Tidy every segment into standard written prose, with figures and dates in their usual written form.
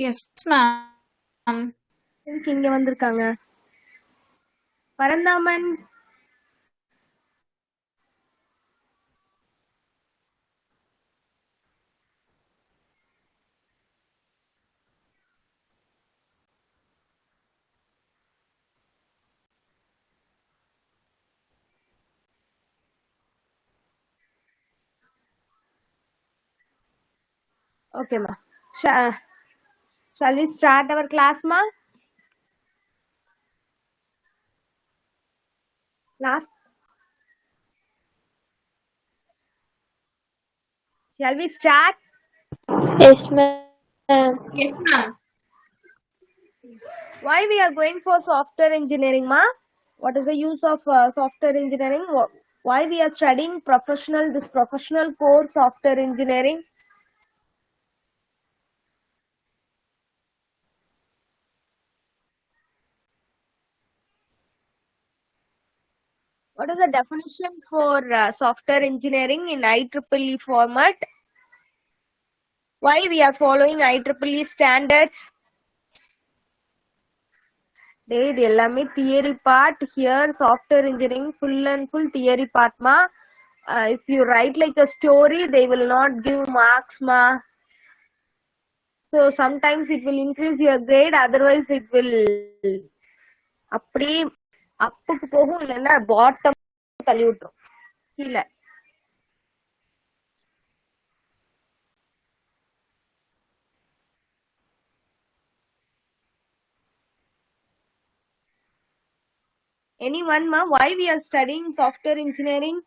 Yes, ma'am. எதுக்கு இங்க வந்திருக்காங்க? Paranthaman Okay, ma. Shall we start our class, ma? Shall we start? Yes, ma'am. Yes, ma'am. Why we are going for software engineering, ma? What is the use of software engineering? Why we are studying this professional course, software engineering? What is the definition for software engineering in IEEE format? Why we are following IEEE standards? இது எல்லாமே theory part. Here software engineering full and full theory part மா. If you write like a story, they will not give marks ma. So sometimes it will increase your grade, otherwise it will அப்படி அப்புக்கு போகும், இல்லைன்னா bottom தள்ளி விட்டுரும் கீழே. Anyone ma, why we are studying software engineering?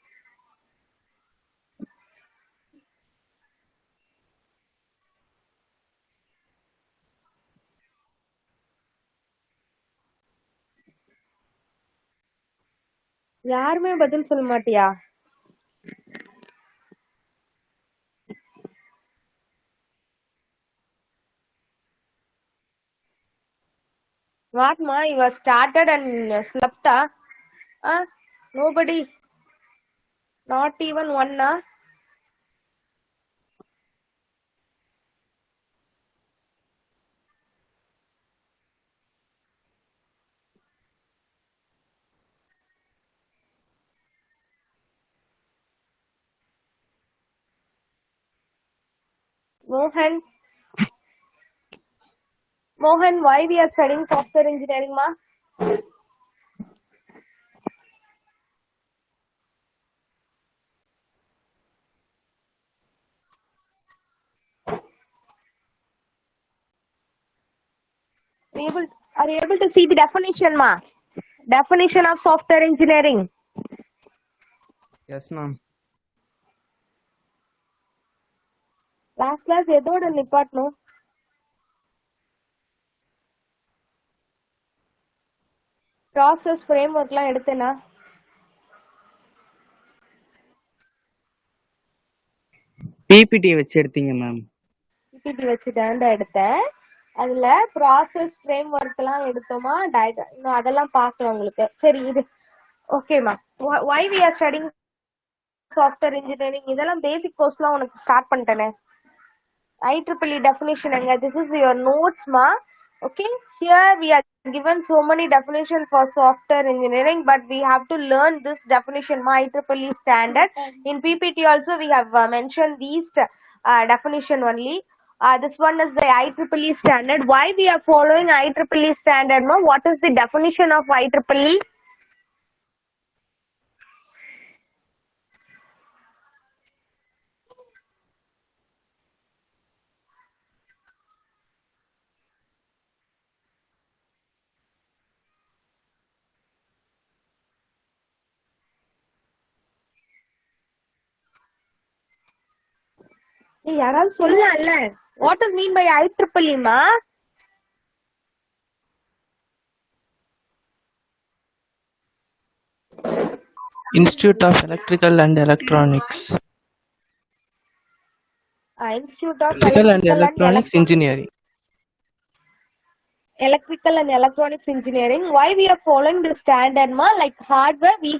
யாருமே பதில் சொல்ல மாட்டியா? What ma, you have started and slept nobody, not even one na. Mohan, why we are studying software engineering ma? Are you able to see the definition ma? Definition of software engineering. Yes, ma'am. Last class எதோட நிப்பாட்டணும்? Process ஃப்ரேம்வொர்க்லாம் எடுத்தேனா? PPT வச்சு எடுத்தீங்க ma'am. PPT வச்சு தான் எடுத்தேன். அதுல process framework எல்லாம் எடுத்தோமா, இன்னும் அதெல்லாம் பார்க்கல உங்களுக்கு. சரி, இது ஓகேமா. why we are studying software engineering, இதெல்லாம் பேசிக் கோர்ஸ்லாம் உனக்கு start பண்ணிட்டேனே. IEEE definition enga, this is your notes ma. Okay, here we are given so many definitions for software engineering, but we have to learn this definition ma, IEEE standard. In PPT also we have mentioned these definition only. This one is the IEEE standard. Why we are following IEEE standard ma? What is the definition of IEEE? யாராவது சொல்லல. What is mean by IEEE ma? Institute of Electrical and Electronics. Institute of Electrical and Electronics Engineering. Electrical and Electronics Engineering. Why we are following the standard ma? Like hardware, we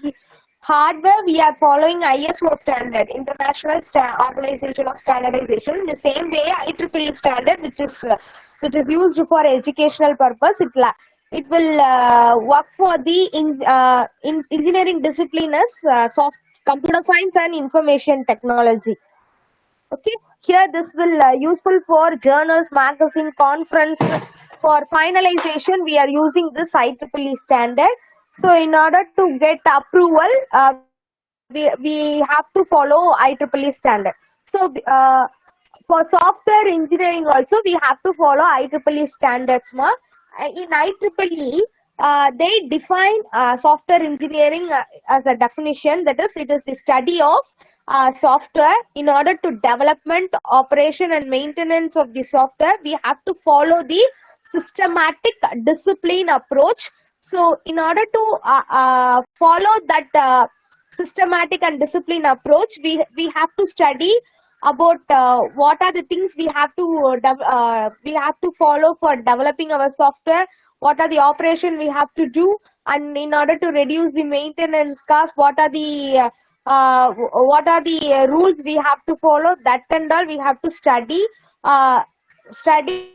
Hardware, we are following ISO standard, International Organization of Standardization. In the same way, IEEE standard, which is used for educational purpose, it will work for the in engineering discipline as soft computer science and information technology. Okay, here this will useful for journals, magazine, conference. For finalization, we are using this IEEE standard. So in order to get approval, we have to follow IEEE standard. So for software engineering also, we have to follow IEEE standards. In IEEE, they define software engineering as a definition, that is, it is the study of software. In order to development, operation and maintenance of the software, we have to follow the systematic discipline approach. So in order to follow that systematic and discipline approach, we have to study about what are the things we have to follow for developing our software, what are the operation we have to do, and in order to reduce the maintenance cost, what are the rules we have to follow, that and all we have to study. Study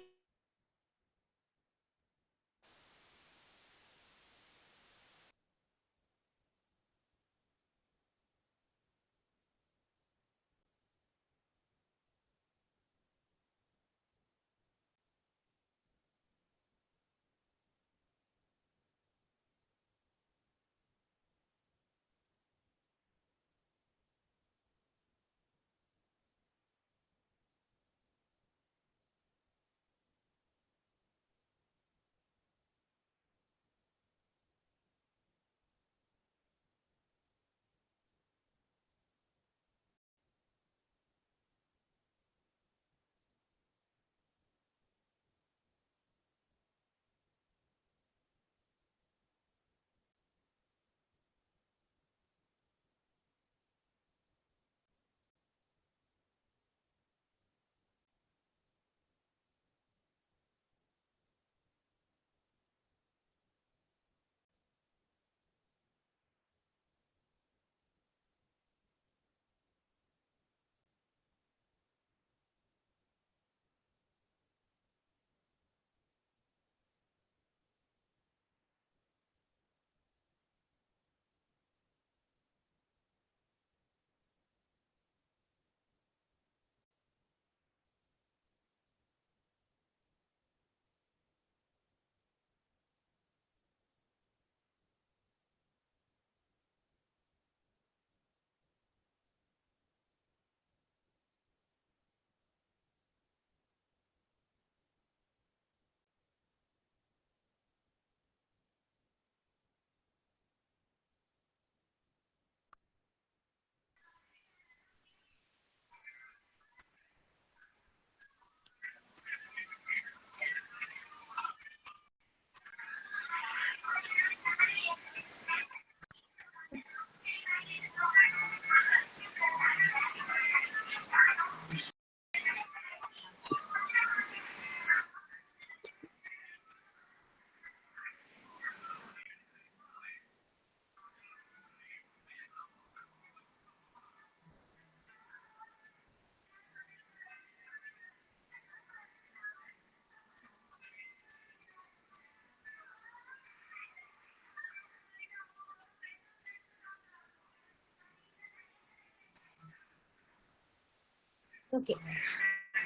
Okay.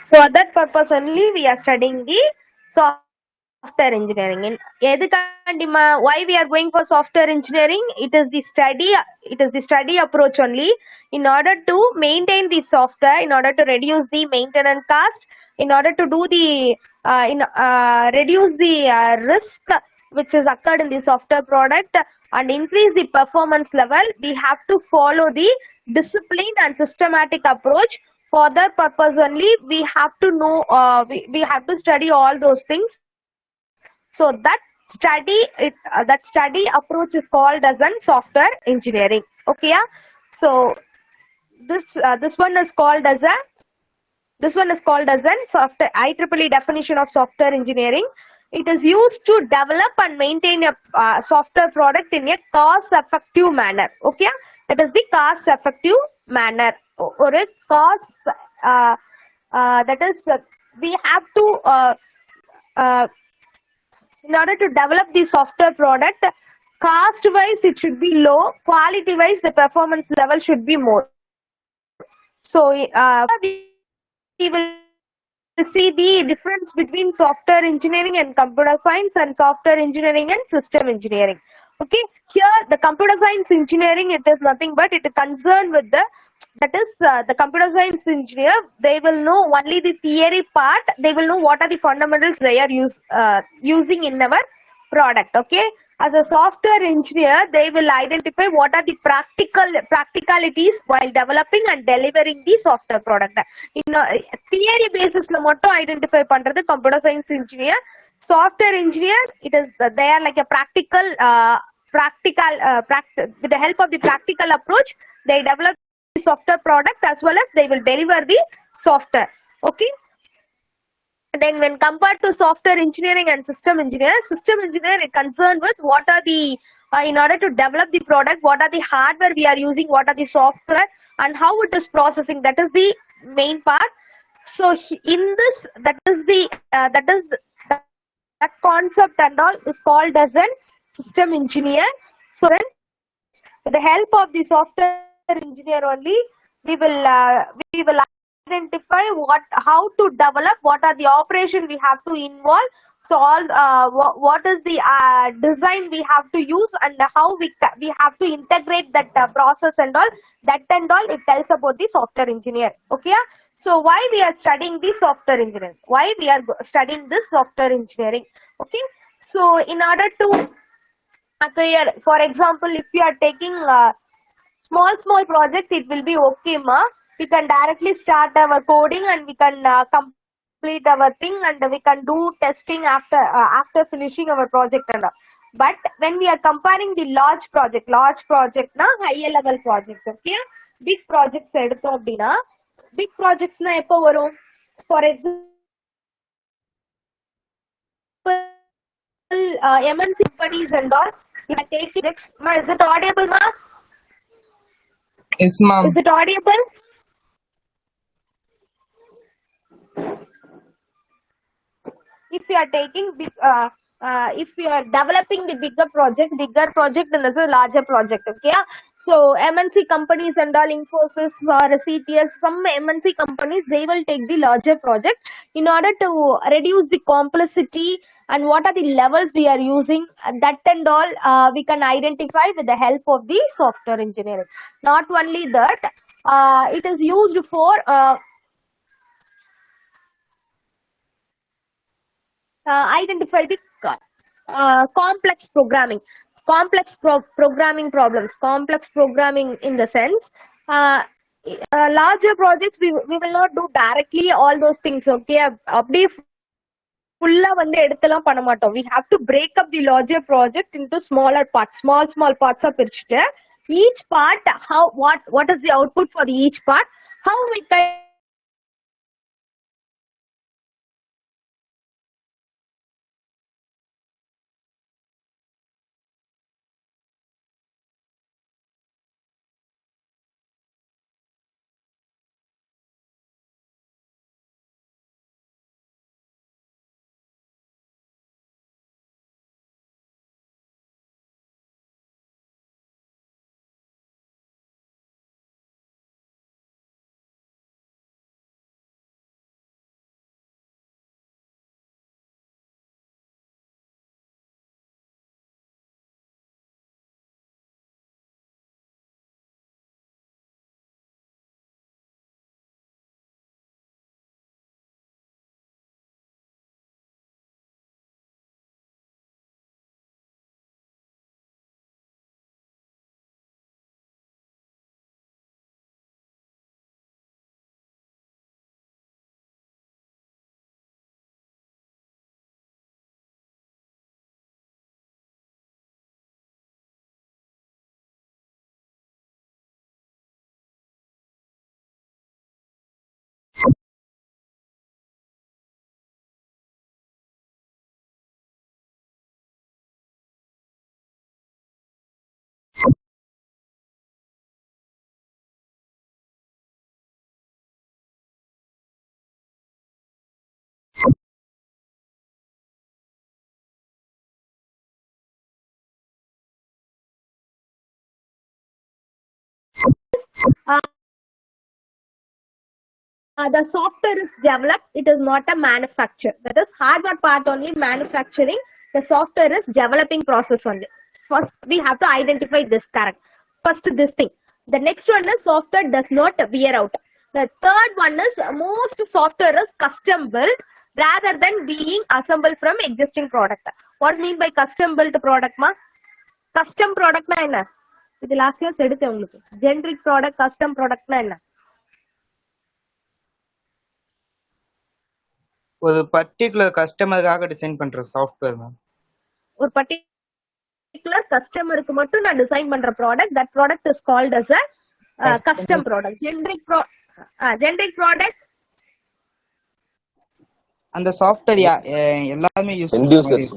For that purpose only, we are studying the software engineering. Why we are going for software engineering? It is the study approach only. In order to maintain the software, in order to reduce the maintenance cost, in order to do the reduce the risk which is occurred in the software product and increase the performance level, we have to follow the discipline and systematic approach. For that purpose only, we have to know, we have to study all those things. So that study approach is called as an software engineering. Okay, yeah. So this one is called as an software IEEE definition of software engineering. It is used to develop and maintain a software product in a cost-effective manner. Okay, that is the cost-effective manner. Or a cost that is we have to in order to develop the software product, cost wise it should be low, quality wise the performance level should be more. So we will see the difference between software engineering and computer science and software engineering and system engineering. Okay, here the computer science engineering, it is nothing but it is concerned with the, that is the computer science engineer, they will know only the theory part, they will know what are the fundamentals they are using in our product. Okay, as a software engineer they will identify what are the practicalities while developing and delivering the software product. In theory basis la mottum identify பண்றது computer science engineer. Software engineer, it is they are like a with the help of the practical approach they develop the software product as well as they will deliver the software. Okay, then when compared to software engineering and system engineer is concerned with what are the in order to develop the product, what are the hardware we are using, what are the software and how it is processing, that is the main part. So in this, that concept and all is called as an system engineer. So then with the help of the software engineer only we will identify how to develop, what are the operation we have to involve, so all what is the design we have to use and how we have to integrate that process and all it tells about the software engineer. Okay, so why we are studying the software engineering, why we are studying this software engineering. Okay, so in order to clear, for example, if you are taking small project, it will be okay ma, we can directly start our coding and we can complete our thing and we can do testing after finishing our project and all. But when we are comparing the large project na higher level projects. Okay, big projects எடுத்தோம் அப்படினா big projects na எப்போ வரும், for example MNC companies and all, we are taking it. Ma, is it audible ma? Yes, ma'am. Is it audible? If you are taking big, if you are developing the bigger project and this is a larger project. Okay, so MNC companies and all, Infosys or CTS, some MNC companies they will take the larger project in order to reduce the complexity and what are the levels we are using, that and all we can identify with the help of the software engineering. Not only that, it is used for identify the complex programming problems, complex programming in the sense larger projects we will not do directly all those things. Okay, அப்படியே full வந்து எடுத்தலாம் பண்ண மாட்டோம். We have to break up the larger project into smaller parts, small parts ஆ பிரிச்சுட்டு each part how what is the output for the each part, how we can the software is developed, it is not a manufacture. That is hardware part only manufacturing, the software is developing process only. First we have to identify this correct. First this thing. The next one is software does not wear out. The third one is most software is custom built rather than being assembled from existing product. What mean by custom built product ma? Custom product na enna? இது last year எடுத்தேன் உங்களுக்கு. Generic product, custom product na enna? ஒரு particular கஸ்டமருக்காக design பண்ற software ma'am. ஒரு பர்టిక్యుலர் கஸ்டமருக்கு மட்டும் நான் design பண்ற product, that product is called as a custom product. Generic product அந்த சாஃப்ட்வேர் எல்லாமே யூஸ் end users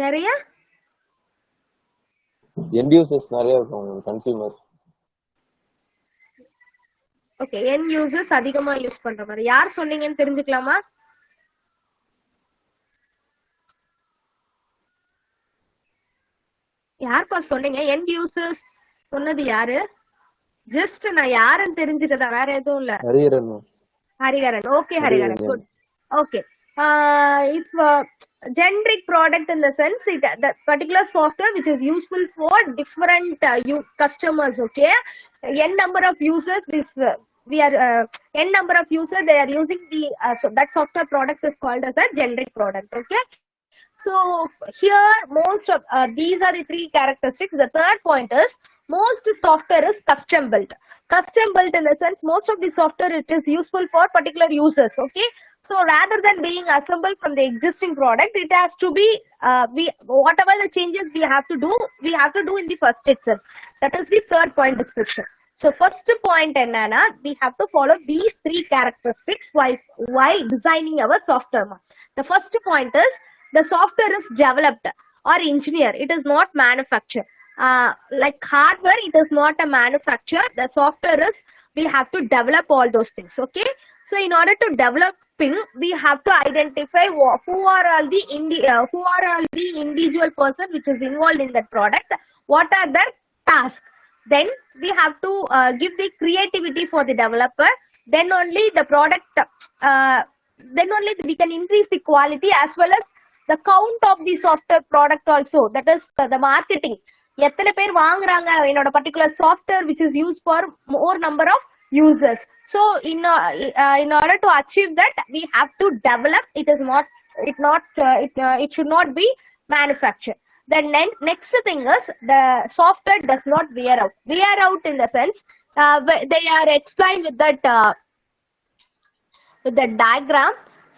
நிறைய end users நிறைய இருக்கும் கன்சியூமர். ஓகே, end users அதிகமா யூஸ் பண்ற மாதிரி யார் சொன்னீங்கன்னு தெரிஞ்சுக்கலாமா? யார்ப்பா சொன்னீங்க? end users சொன்னது யாரு? ஜஸ்ட் நான் யாருன்னு தெரிஞ்சுக்கதா, வேற எதுவும் இல்ல. Hariharan. Okay Hariharan, good. Okay, if generic product in the sense the particular software which is useful for different customers. Okay, n number of users this we are n number of users they are using the so that software product is called as a generic product. Okay, so here most of these are the three characteristics. The third point is most software is custom built. Custom built in the sense most of the software it is useful for particular users. Okay, so rather than being assembled from the existing product, it has to be whatever the changes we have to do in the first itself. That is the third point description. So first point enna, we have to follow these three characteristics while designing our software. The first point is the software is developed or engineered, it is not manufactured. Like hardware, it is not a manufacture. The software is we have to develop all those things. Okay, so in order to developing, we have to identify who are all the individual person which is involved in that product. What are their tasks? Then we have to give the creativity for the developer. Then only the product. Then only we can increase the quality as well as the count of the software product also. That is the marketing. எத்தனை பேர் வாங்குறாங்க என்னோட particular software which is used for more number of users. So in order to achieve that, we have to develop. It should not be manufactured. The next thing is the software does not wear out. Wear out in the sense they are explained with that diagram.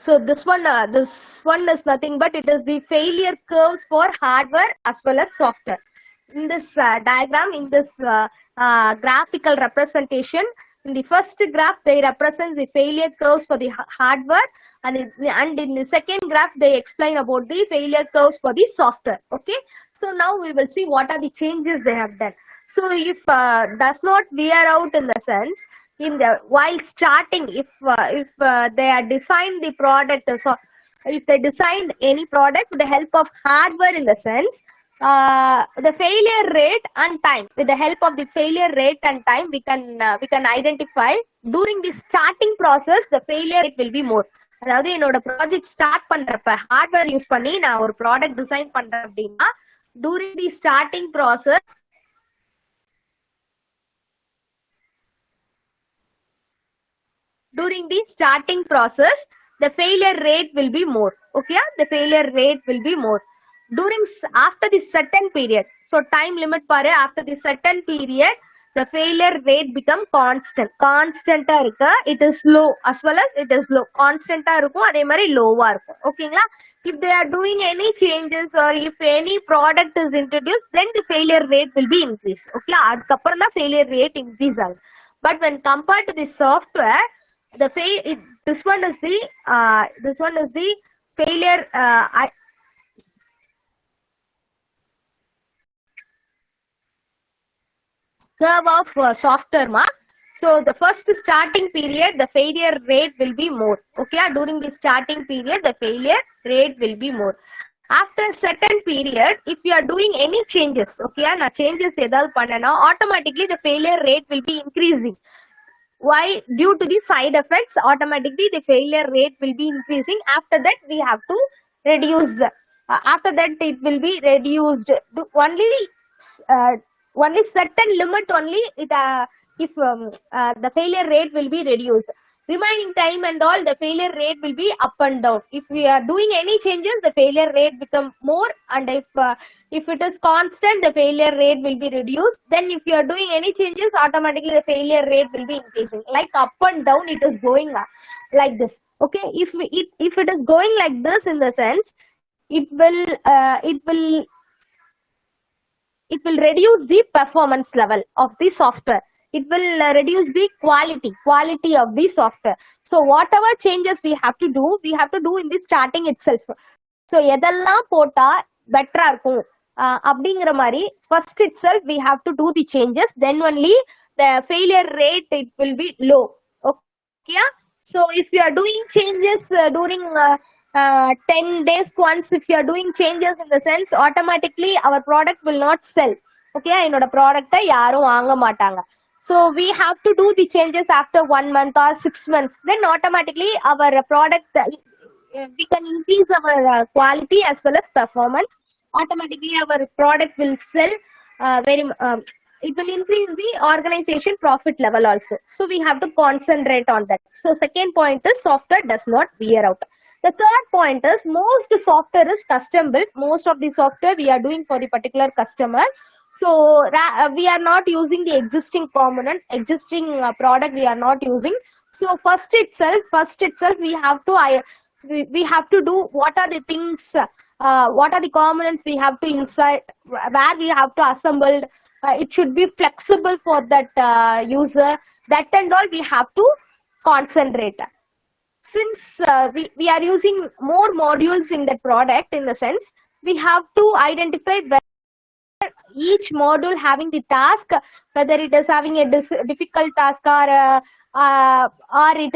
So this one is nothing but it is the failure curves for hardware as well as software. In this diagram, in this graphical representation, in the first graph they represent the failure curves for the hardware, and in the second graph they explain about the failure curves for the software. Okay, so now we will see what are the changes they have done. So if does not wear out in the sense while starting, if they are designed the product, so if they designed any product with the help of hardware in the sense the failure rate and time, with the help of the failure rate and time we can identify during the starting process the failure rate will be more. அதாவது என்னோட project start பண்றப்ப hardware use பண்ணி நான் ஒரு product design பண்றேன் அப்படின்னா during the starting process the failure rate will be more. Okay, the failure rate will be more after the certain period. So time limit பாரு, after the certain period the failure rate become constant irukka, it is low as well as it is low, constant irukum adhe mari low ah irukum. okayla, if they are doing any changes or if any product is introduced, then the failure rate will be increased. okay, adukapram da failure rate increase agum. But when compared to the software, this one is the failure curve of software mark. So the first starting period the failure rate will be more. Okay, during the starting period the failure rate will be more. After certain period, if you are doing any changes, okay, na changes edal pannana, automatically the failure rate will be increasing. Why? Due to the side effects, automatically the failure rate will be increasing. After that, we have to reduce. After that, it will be reduced to uh, only certain limit only. If the failure rate will be reduced, remaining time and all, the failure rate will be up and down. If we are doing any changes, the failure rate become more, and if it is constant, the failure rate will be reduced. Then if you are doing any changes, automatically the failure rate will be increasing. Like up and down, it is going like this. Okay, if it is going like this, in the sense, it will reduce the performance level of the software. It will reduce the quality of the software. So whatever changes we have to do in the starting itself. So எதெல்லாம் போட்டா பெட்டரா இருக்கும் அப்படிங்கிற மாதிரி first itself we have to do the changes, then only the failure rate it will be low. Okay, so if you are doing changes during 10 days once, if you are doing changes, in the sense, automatically our product will not sell. Okay, என்னோட ப்ராடக்ட்டை யாரும் வாங்க மாட்டாங்க. So we have to do the changes after 1 month or 6 months. Then automatically our product, we can increase our quality as well as performance. Automatically our product will sell it will increase the organization profit level also. So we have to concentrate on that. So second point is software does not wear out. The third point is most software is custom built. Most of the software we are doing for the particular customer. So we are not using the existing component, existing product we are not using. So first itself we have to do what are the things, what are the components we have to insert, where we have to assemble. It should be flexible for that user. That and all we have to concentrate. Since we are using more modules in that product, in the sense, we have to identify each module having the task, whether it is having a difficult task or it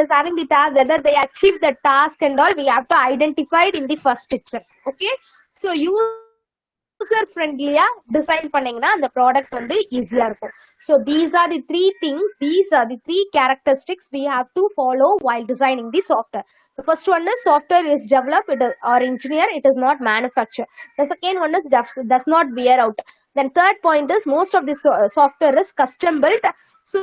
is having the task, whether they achieve the task and all, we have to identify it in the first itself. Okay, so user friendly design பண்ணீங்கன்னா அந்த product வந்து ஈஸியா இருக்கும். So these are the three things, these are the three characteristics we have to follow while designing the software. The first one is software is developed, or engineer, it is not manufactured. The second one is does not wear out. Then third point is most of the software is custom built. So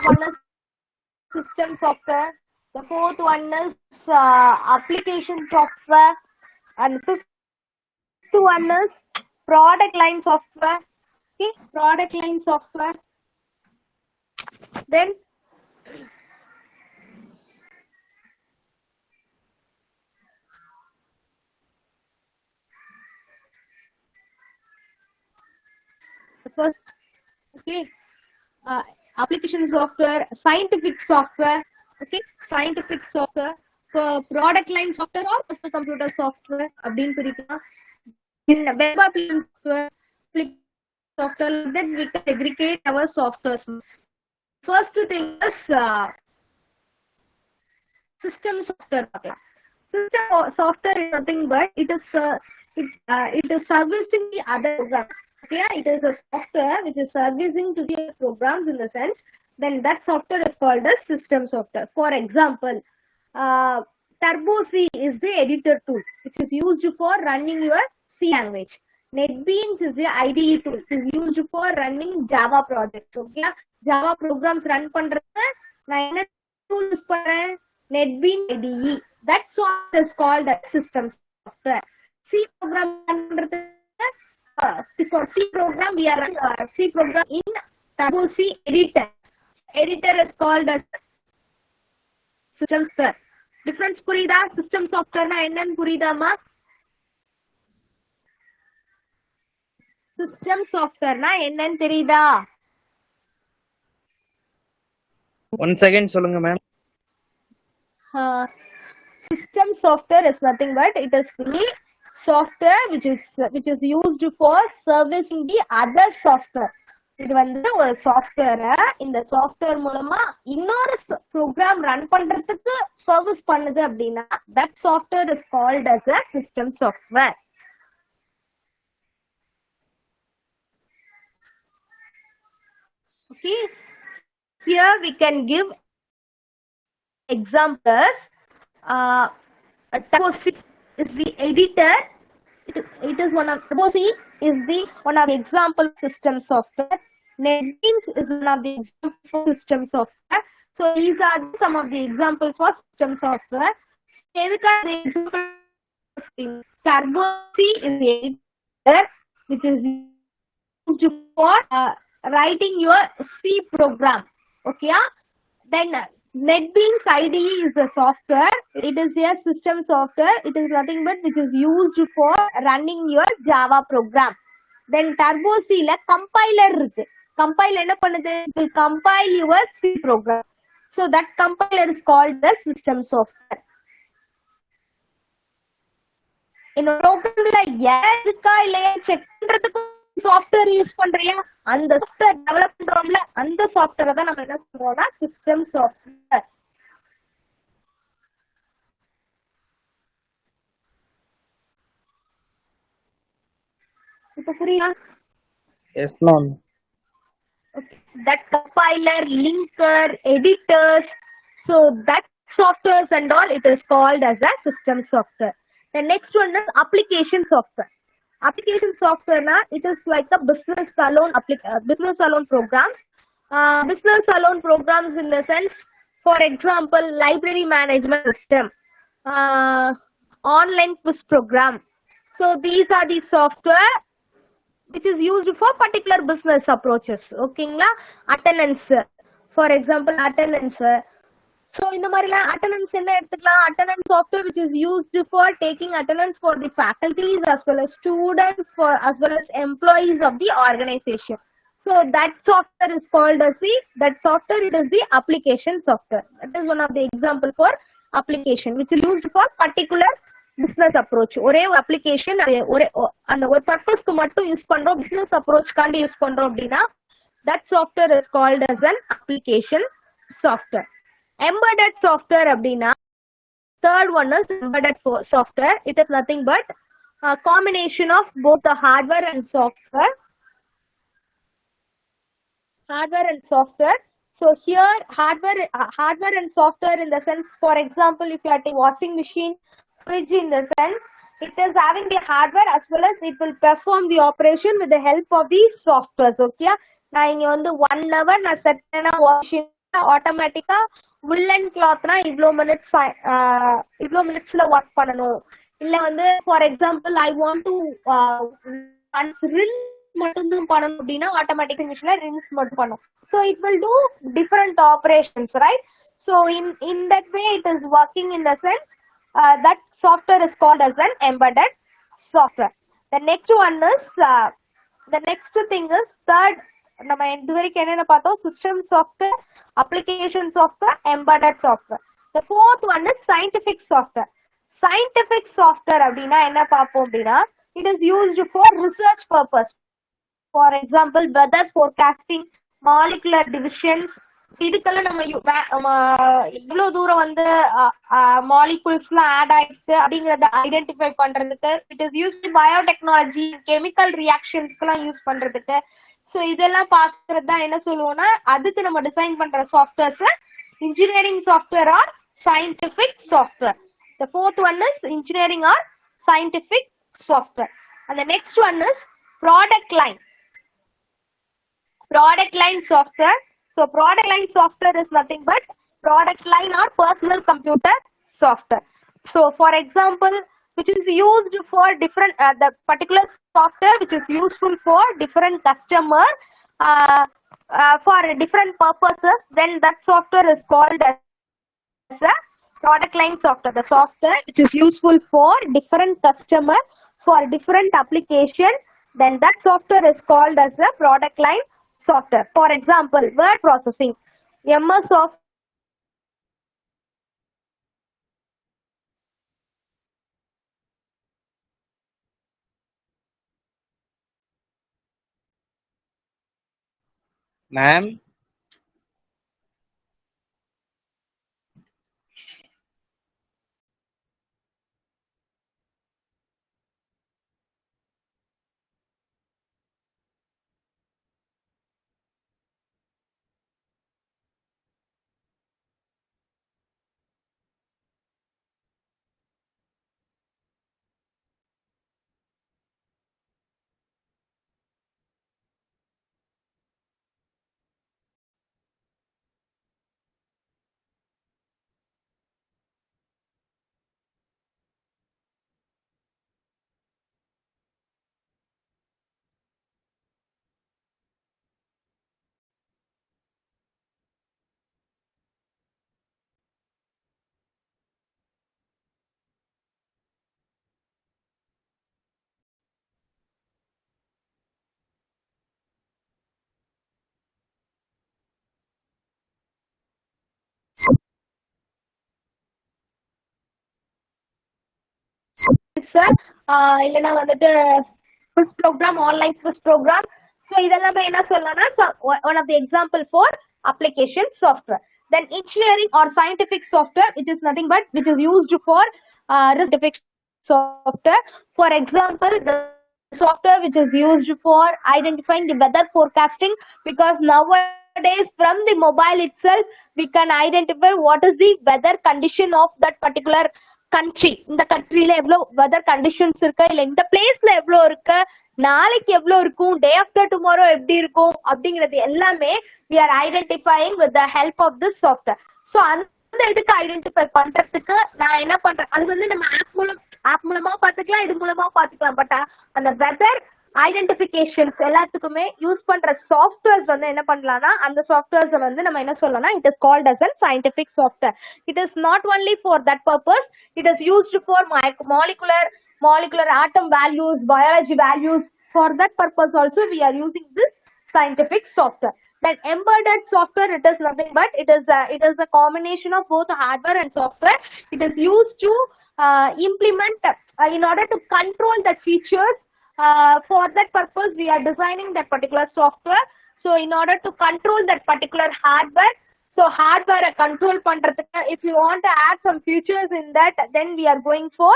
one is system software. The fourth one is application software, and fifth one is product line software. Okay, product line software. Then the first, okay, application software, scientific software. Okay, scientific software. For product line software or personal computer software. அப்படின்னு பிரிக்கலாம். In web application software, that we can aggregate our softwares. First thing is system software. System software is nothing but it is servicing the other programs. Okay, it is a software which is servicing to the programs in the sense. Then that software is called as system software. For example, Turbo C is the editor tool which is used for running your C language. NetBeans is the IDE tool which is used for running Java projects. Okay, Java programs run பண்றது நான் என்ன tool use பண்றேன்? NetBeans IDE. That's what is called as system software. C program பண்றது for C program we are running C program in Turbo C editor. Editor is called as system software. Difference புரியுதா? System software na என்னன்னு புரியுதாமா? System software na என்னன்னு தெரியுதா? One second சொல்லுங்க ma'am. System software is nothing but it is the software which is used for servicing the other software. இது வந்து ஒரு software. இந்த software மூலமா இன்னொரு ப்ரோக்ராம் ரன் பண்றதுக்கு சர்வீஸ் பண்ணுது அப்படின்னா that software is called as a system software. Okay, here we can give examples. Turbo C is the editor. It is one of Turbo C is the one of the example system software. NetBeans is one of the examples for system software. So these are some of the examples for system software. Turbo C is the editor which is used for writing your C program. Okay, then NetBeans IDE is a software. It is a system software. It is nothing but which is used for running your Java program. Then Turbo C la compiler இருக்கு. Compiler என்ன பண்ணுது? It will compile your C program. So that compiler is called the system software. In programல இருக்கா இல்லையா check பண்றதுக்கு software use பண்றியா? அந்த software develop பண்றோம்ல அந்த சாஃப்ட்வேரை தான் நம்ம என்ன சொல்றோம்னா சிஸ்டம் சாஃப்ட்வேர். இப்ப புரியுதா? Yes ma'am. Okay. That compiler, linker, editors, so that softwares and all it is called as a system software. The next one is application software. Application software na it is like a business alone programs. Business alone programs in the sense, for example, library management system, online quiz program. So these are the software which is used for particular business approaches. Okay, attendance, for example, attendance. So in the marila attendance enna eduthikalam, attendance software which is used for taking attendance for the faculties as well as students, for as well as employees of the organization. So that software is called as it is the application software. That is one of the example for application which is used for particular business approach. ஒரே ஒரு application அந்த ஒரு purpose க்கு மட்டும் use பண்றோம், business approach காண்டி use பண்றோம் அப்படின்னா that software is called as an application software. Embedded software அப்படின்னா third one is embedded software. It is nothing but a combination of both the hardware and software. So here hardware and software in the sense, for example, if you are taking washing machine, fridge in the sense, it is having the hardware as well as it will perform the operation with the help of the softwares. Okay, நான் இங்க வந்து 1 hour நான் set பண்ண washing ஆட்டோமேட்டிக்கா woolen clothனா இவ்ளோ மினிட்ஸ்ல work பண்ணணும். இல்ல வந்து for example I want to rinse மட்டும் தான் பண்ணணும் அப்படின்னா ஆட்டோமேட்டிக் மிஷின்ல rinse மட்டும் பண்ணும். So it will do different operations, right? So in that way it is working in the sense that software is called as an embedded software. The next one is the next thing is third, நம்ம இதுவரைக்கும் என்னென்ன பார்த்தோம், system software, application software, embedded software. The fourth one is scientific software. Scientific software அப்படின்னா என்ன பார்ப்போம் அப்படின்னா it is used for research purpose. For example, weather forecasting, molecular divisions. இதுக்கெல்லாம் நம்ம இவ்வளவு தூரம் வந்து மாலிகுல்ஸ் எல்லாம் ஆட் ஆயிடுச்சு அப்படிங்கறத ஐடென்டிஃபை பண்றதுக்கு it is use biotechnology, chemical ரியாக்ஷன்ஸ்க்கு எல்லாம் யூஸ் பண்றதுக்கு. சோ இதெல்லாம் பாக்குறது தான் என்ன சொல்லுவோம்னா அதுக்கு நம்ம டிசைன் பண்ற softwares engineering software or scientific software. The fourth one is engineering or scientific software. And the next one is product line. Product line software. So product line software is nothing but product line or personal computer software. So for example, which is used for different the particular software which is useful for different customer for different purposes, then that software is called as a product line software. The software which is useful for different customer for different application, then that software is called as a product line software. For example, word processing, MS Office. Ma'am, இல்லைன்னா வந்துட்டு quiz program, online quiz program. So இதெல்லாமே என்ன சொல்லலாம்னா one of the example for application software. Then engineering or scientific software, which is nothing but which is used for scientific software. For example, the software which is used for identifying the weather forecasting, because nowadays from the mobile itself we can identify what is the weather condition of that particular country. இந்த கண்ட்ரில எவ்வளவு weather conditions இருக்கு, இல்ல இந்த பிளேஸ்ல எவ்வளவு இருக்கு, நாளைக்கு எவ்வளவு இருக்கும், டே ஆஃப்டர் டுமாரோ எப்படி இருக்கும் அப்படிங்கிறது எல்லாமே we are identifying with the help of this software. So அந்த இதுக்கு ஐடென்டிஃபை பண்றதுக்கு நான் என்ன பண்றேன், அது வந்து நம்ம ஆப் மூலமா பாத்துக்கலாம், இது மூலமா பாத்துக்கலாம். பட் அந்த வெதர் ஐடென்டிபிகேஷன்ஸ் எல்லாத்துக்குமே யூஸ் பண்ற சாஃப்ட்வேர்ஸ் வந்து என்ன பண்ணலாம்னா அந்த சாஃப்ட்வேர்ஸ் வந்து நம்ம என்ன சொல்லலாம்னா it is called as an scientific software. It is not only for that purpose, it is used for molecular atom values, biology values. For that purpose also we are using this scientific software. That embedded software, it is nothing but it is a combination of both hardware and software. It is used to implement in order to control the features. For that purpose we are designing that particular software. So in order to control that particular hardware, so hardware control பண்றதுக்கு if you want to add some features in that, then we are going for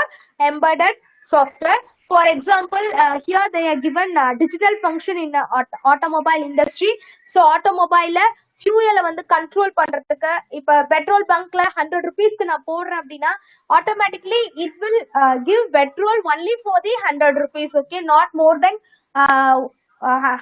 embedded software. For example, here they are given digital function in the automobile industry. So automobile ஃபியூயலை வந்து control பண்றதுக்கு. இப்ப petrol பங்க்ல 100 rupeesக்கு நான் போடுறேன் அப்படின்னா automatically it will give petrol only for the 100 rupees. Okay, not more then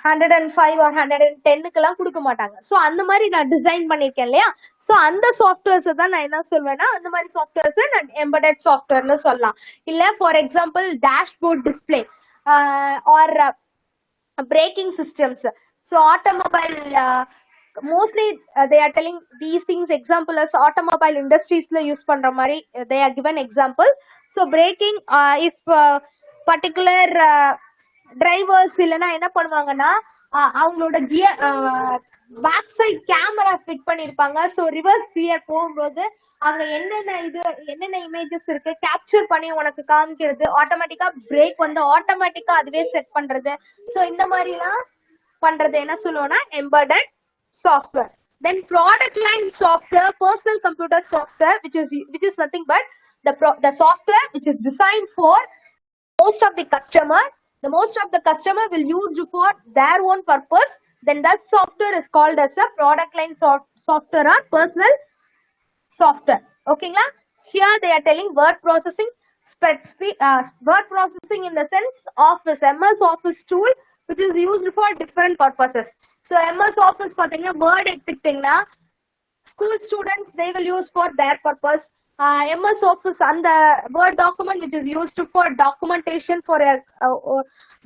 105 or 110க்கு எல்லாம் கொடுக்க மாட்டாங்க. So அந்த மாதிரி நான் டிசைன் பண்ணிருக்கேன் இல்லையா. ஸோ அந்த சாஃப்ட்வேர்ஸ் தான் நான் என்ன சொல்வேன்னா அந்த மாதிரி சாஃப்ட்வேர்ஸ் நான் எம்பெடட் சாஃப்ட்வேர்னு சொல்லலாம். இல்ல for example dashboard display or braking systems. So automobile mostly they are telling these things. Example as automobile industries la use பண்ற மாதிரி they are given example. So braking if particular drivers இல்லனா என்ன பண்ணுவாங்கன்னா அவங்களோட gear back side camera fit பண்ணிருப்பாங்க. So reverse gear போகும்போது அங்க என்னென்ன இமேஜஸ் இருக்கு கேப்சர் பண்ணி உனக்கு காமிக்கிறது. ஆட்டோமேட்டிக்கா பிரேக் வந்து ஆட்டோமேட்டிக்கா அதுவே செட் பண்றது. ஸோ இந்த மாதிரி எல்லாம் பண்றது என்ன சொல்லுவோம்னா embedded software. Then product line software, personal computer software, which is nothing but the software which is designed for most of the customer. The most of the customer will use it for their own purpose. Then that software is called as a product line software or personal software. Okay, here they are telling word processing, word processing in the sense Office, MS Office tool, which is used for different purposes. So MS Office pathina word எடுத்துக்கிட்டீங்கன்னா school students they will use for their purpose. MS Office and the Word document which is used for documentation for a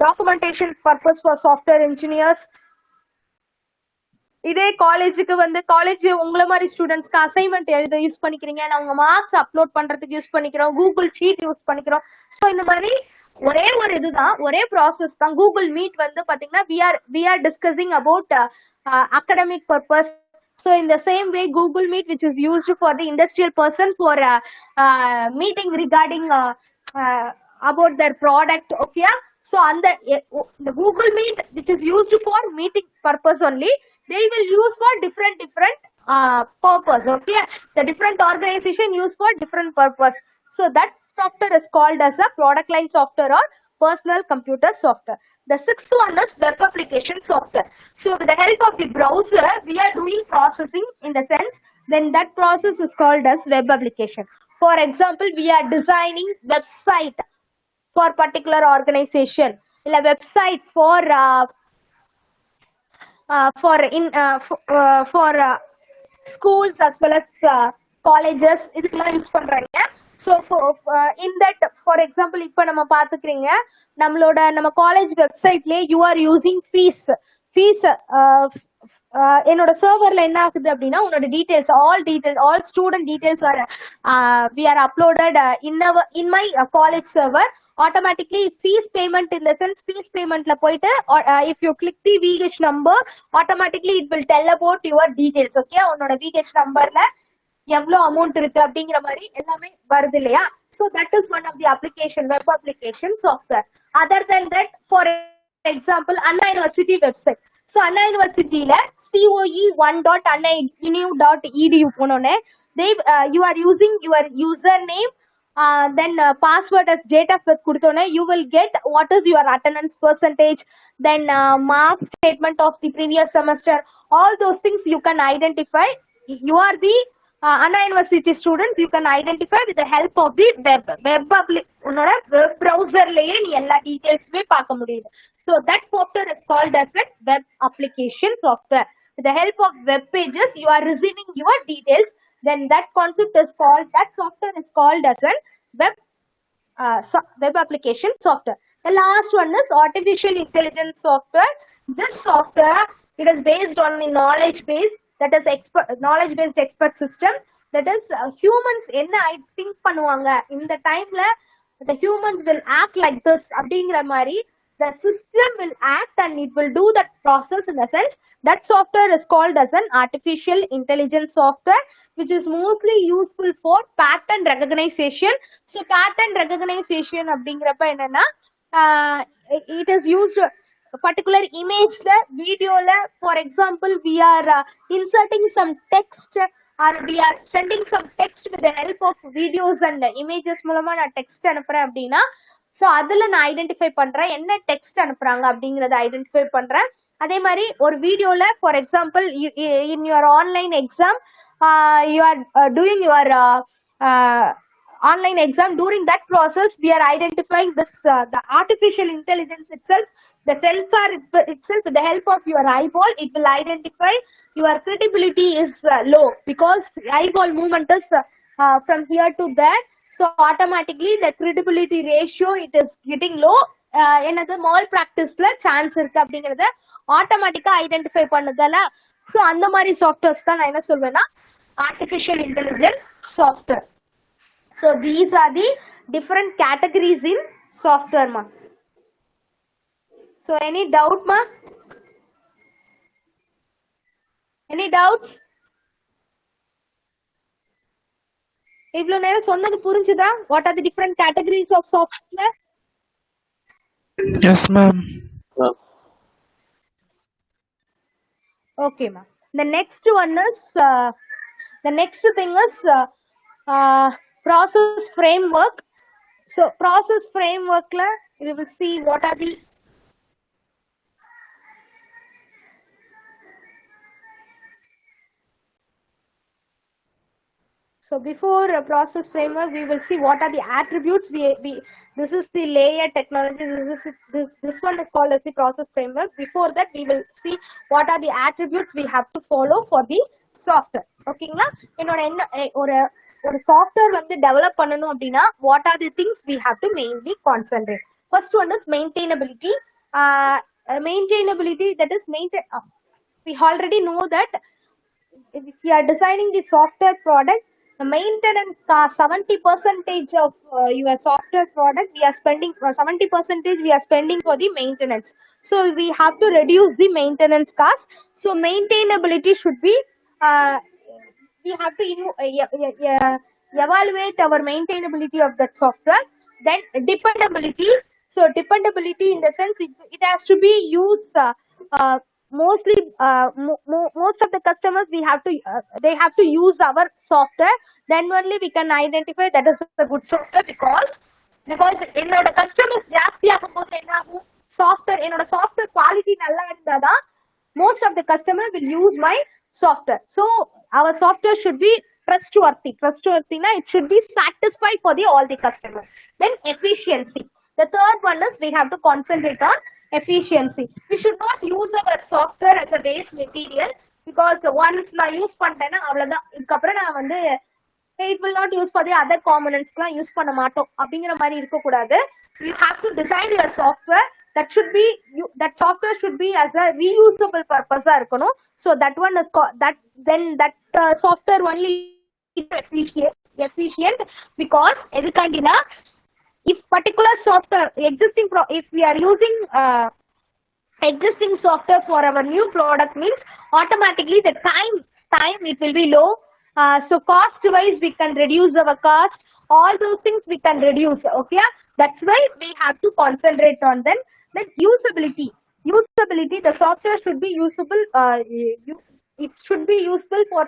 documentation purpose for software engineers. இதே காலேஜுக்கு வந்து college உங்களை மாதிரி ஸ்டூடெண்ட்ஸ்க்கு assignment எழுத use பண்ணிக்கிறீங்க, நாங்க மார்க்ஸ் அப்லோட் பண்றதுக்கு யூஸ் பண்ணிக்கிறோம், கூகுள் ஷீட் யூஸ் பண்ணிக்கிறோம். ஸோ இந்த மாதிரி ஒரே ஒரு இதுதான், ஒரே ப்ராசஸ் தான். கூகுள் மீட் வந்து பாத்தீங்கன்னா we are discussing about academic purpose. So in the same way Google Meet which is used for the industrial person for meeting regarding about their product. Okay, so on the Google Meet which is used for meeting purpose only, they will use for different purpose. Okay, the different organization use for different purpose. So that software is called as a product line software or personal computer software. The sixth one is web application software. So with the help of the browser we are doing processing in the sense, then that process is called as web application. For example, we are designing website for particular organization, a website for schools as well as colleges இதுக்கெல்லாம் use பண்றாங்க. So in that, for example, இப்ப நம்ம பாத்துக்கிறீங்க நம்ம college வெப்சைட்லயே you are using fees என்னோட சர்வர்ல என்ன ஆகுது அப்படின்னா உன்னோட details all student details are we are uploaded in my college server. Automatically fees payment in the sense fees payment la poite if you click the VH number, automatically it will tell about your details. Okay, உன்னோட VH number la எவ்வளோ amount இருக்கு அப்படிங்கிற மாதிரி எல்லாமே வருது இல்லையா. So that is one of the application, web application software. Other than that, for example, Anna University website. So Anna University la coe1.annainu.edu போனோனே you are using your username, then password as date of birth கொடுத்தோனே you will get what is your attendance percentage, then mark statement of the previous semester. All those things you can identify. You are the Anna University students, you can identify with the help of the web browser laye நீ எல்லா டீடைல்ஸுமே பார்க்க முடியுது. So that software is called as a web application software. With the help of web pages you are receiving your details, then that software is called as a web application software. The last one is artificial intelligence software. This software, it is based on the knowledge based expert system. That is humans என்ன think பண்ணுவாங்க இந்த டைம்ல the humans will act like this அப்படிங்கிற மாதிரி the system will act and it will do that process. In the sense that software is called as an artificial intelligence software, which is mostly useful for pattern recognition. So pattern recognition அப்படிங்கிறப்ப என்னன்னா it is used particular image la video la. For example, we are inserting some text or we are sending some text with the help of videos and images மூலமா நான் text அனுப்புறேன் அப்படின்னா, so அதுல நான் identify பண்றேன் என்ன text அனுப்புறாங்க அப்படிங்கறத ஐடென்டிஃபை பண்றேன். அதே மாதிரி ஒரு வீடியோல for example in your online exam you are doing your online exam. During that process we are identifying this the artificial intelligence itself, the sensor itself, with the help of your eyeball it will identify your credibility is low because eyeball movement is from here to there, so automatically the credibility ratio it is getting low. என்னது mall பிராக்டிஸ்ல chance இருக்கு அப்படிங்கறத ஆட்டோமேட்டிக்கா identify பண்ணுதல. So அந்த மாதிரி softwares தான் நான் என்ன சொல்வேன்னா artificial intelligence software. So these are the different categories in software ma. So any doubt ma? Any doubts? இவ்ளோ நேரம் சொன்னது புரிஞ்சுதா? What are the different categories of software? Yes, ma'am. Okay ma. The next one is the next thing is process framework. So process framework la we will see what are the So before a process framework, we will see what are the attributes. This is the layer technology. This one is called as the process framework. Before that, we will see what are the attributes we have to follow for the software. Okay, na? ஒரு software வந்து develop பண்ணணும் அப்படின்னா what are the things we have to mainly concentrate. First one is maintainability. Maintainability, that is we already know that if you are designing the software product, the maintenance cost 70% of your software product we are spending 70% we are spending for the maintenance. So we have to reduce the maintenance cost. So maintainability should be we have to evaluate our maintainability of that software. Then dependability. So dependability in the sense it has to be used mostly most of the customers we have to they have to use our software, then only we can identify that is a good software because என்னோட customers ஜாஸ்தி ஆகும்போது என்ன ஆகும், software என்னோட software quality நல்லா இருந்தாதான் most of the customer will use my software. So our software should be trustworthy na it should be satisfied for the all the customers. Then efficiency, the third one is we have to concentrate on efficiency. We should not use our software as a waste material because once நான் use பண்ணிட்டேன்னா அவ்வளவுதான், இதுக்கப்புறம் நான் வந்து it will not use for the other components லாம் use பண்ண மாட்டோம் அப்படிங்கிற மாதிரி இருக்க கூடாது. You have to design your software that should be that software should be as a reusable purpose ஆ இருக்கணும். So that one is that then that software only efficient because எதுக்காண்டினா if particular software if we are using existing software for our new product means automatically the time it will be low. So cost wise we can reduce our cost, all those things we can reduce. Okay, that's why we have to concentrate on them. Then usability, the software should be usable, it should be useful for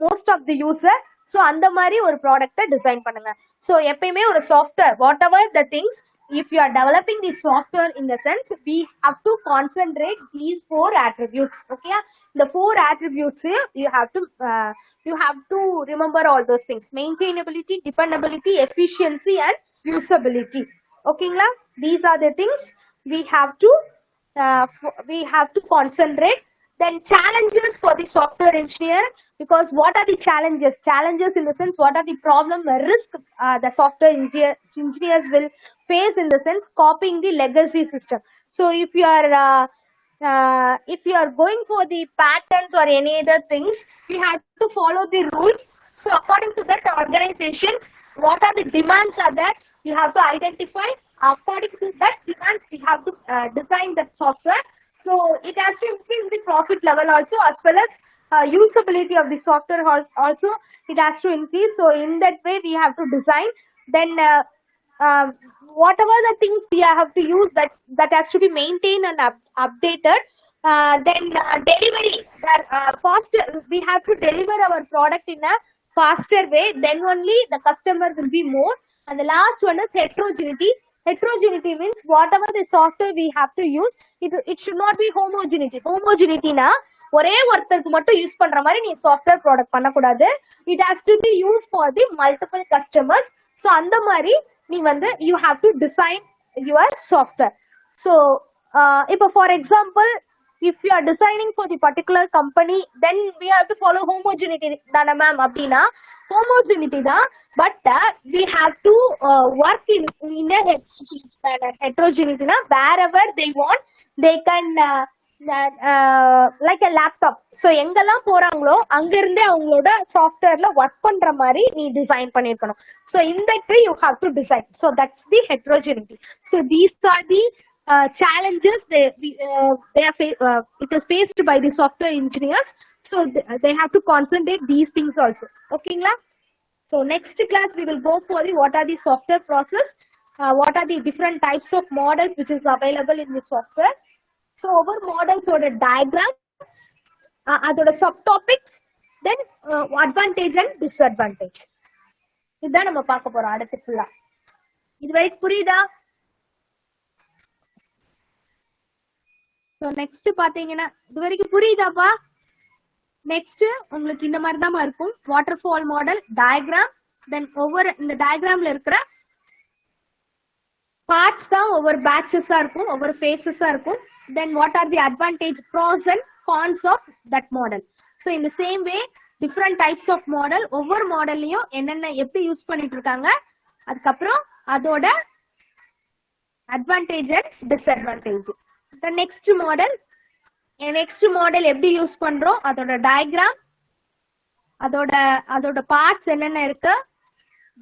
most of the user. So அந்த மாதிரி ஒரு ப்ராடக்ட்டை design பண்ணுங்க. So எப்பயுமே ஒரு software whatever the things, if you are developing the software in the sense we have to concentrate these 4 attributes. Okay, the 4 attributes you have to remember all those things: maintainability, dependability, efficiency and usability. Okay, these are the things we have to concentrate. Then challenges for the software engineer, because what are the challenges in the sense what are the problem risk the software engineers will face in the sense copying the legacy system. So if you are going for the patents or any other things, we have to follow the rules. So according to that organizations, what are the demands are that you have to identify. According to that demands we have to design that software. So it has to increase the profit level also, as well as usability of the software also it has to increase. So in that way we have to design. Then whatever the things we have to use that has to be maintained and updated. Then delivery, faster, we have to deliver our product in a faster way, then only the customer will be more. And the last one is heterogeneity. Heterogeneity means whatever the software we have to use, it should not be homogeneity. Homogeneity na ஒரே ஒருத்தருக்கு மட்டும் use பண்ற மாதிரி நீ software product பண்ணக்கூடாது. It has to be use for the multiple customers. So அந்த மாதிரி நீ வந்து you have to design your software. So இப்போ for example, if you are designing for the particular company, then we have to follow homogeneity தானே ma'am? அப்படின்னா homogeneity தான், but we have to work in a heterogeneity na wherever they want they can like a laptop. so எங்கெல்லாம் போறாங்களோ அங்க இருந்தே அவங்களோட சாஃப்ட்வேர்ல work பண்ற மாதிரி நீ டிசைன் பண்ணிருக்கணும். so in that way you have to design. so that's the heterogeneity. so these are the challenges it is faced by the software engineers. so they have to concentrate these things also. okay la? so next class we will go for the what are the software process, what are the different types of models which is available in the software. so over models or a diagram, adoda subtopics, then advantage and disadvantage. இதான் நம்ம பார்க்க போறோம் அடுத்து ஃபுல்லா. இது வரைக்கும் புரியுதா? So next பாத்தீங்கன்னா இது வரைக்கும் புரியுதாப்பா? நெக்ஸ்ட் உங்களுக்கு இந்த மாதிரி தான் இருக்கும். வாட்டர் ஃபால் மாடல், டயக்ராம், தென் ஒவ்வொரு இந்த டயக்ராம்ல இருக்கிற பார்ட்ஸ் தான் ஒவ்வொரு பேட்சஸா இருக்கும், ஒவ்வொரு ஃபேஸஸா இருக்கும். Then what are the advantage, pros and cons of that model. So இந்த same way different types of model, ஒவ்வொரு மாடல்லையும் என்னென்ன எப்படி யூஸ் பண்ணிட்டு இருக்காங்க, அதுக்கப்புறம் அதோட advantage and disadvantage. the next model எப்படி யூஸ் பண்றோம், அதோட டயக்ராம், அதோட பார்ட்ஸ் என்னென்ன இருக்கு,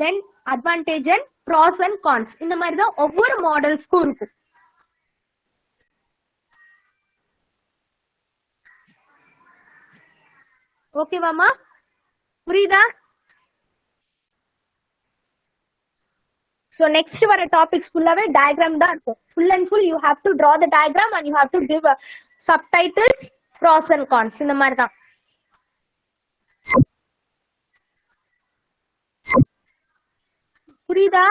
then advantage and pros and cons. இந்த மாதிரி தான் ஒவ்வொரு மாடல்ஸ்க்கும் இருக்கும். ஓகேவாமா? புரியுதா? So next வர டாபிக்ஸ் ஃபுல்லாவே டயக்ராம் தான் இருக்கும். full and full you have to draw the diagram and you have to give subtitles, pros and cons. இந்த மாதிரி தான். புரியுதா?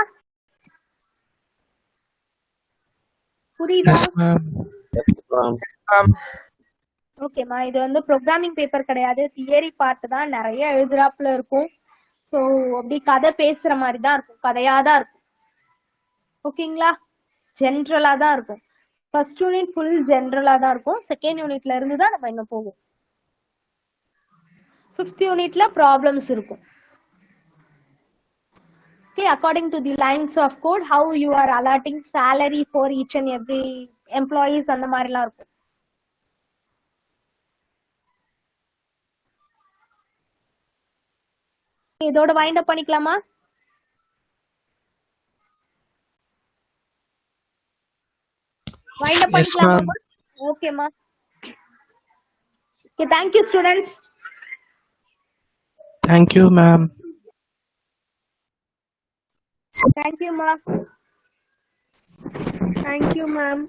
ஓகேமா? இது வந்து ப்ரோக்ராமிங் பேப்பர் கிடையாது, தியரி பார்ட் தான், நிறைய எழுதுறாப்புல இருக்கும். ஸோ அப்படி கதை பேசுற மாதிரி தான் இருக்கும், கதையா தான் இருக்கும். ஓகேங்களா? ஜென்ரலா தான் இருக்கும். ஃபர்ஸ்ட் யூனிட் ஃபுல் ஜென்ரலா தான் இருக்கும். செகண்ட் யூனிட்ல இருந்து தான் நம்ம இன்னும் போவோம். ஃபிஃப்த் யூனிட்ல ப்ராப்ளம்ஸ் இருக்கும். Okay, according to the lines of code, how you are allotting salary for each and every employees அந்த மாதிரிலாம் இருக்கும். இதோட வைண்ட் அப் பண்ணிக்கலாமா? வைண்ட் அப் பண்ணிக்கலாமா? ஓகேமா? Okay, thank you students. Thank you ma'am. Thank you ma. Thank you ma'am.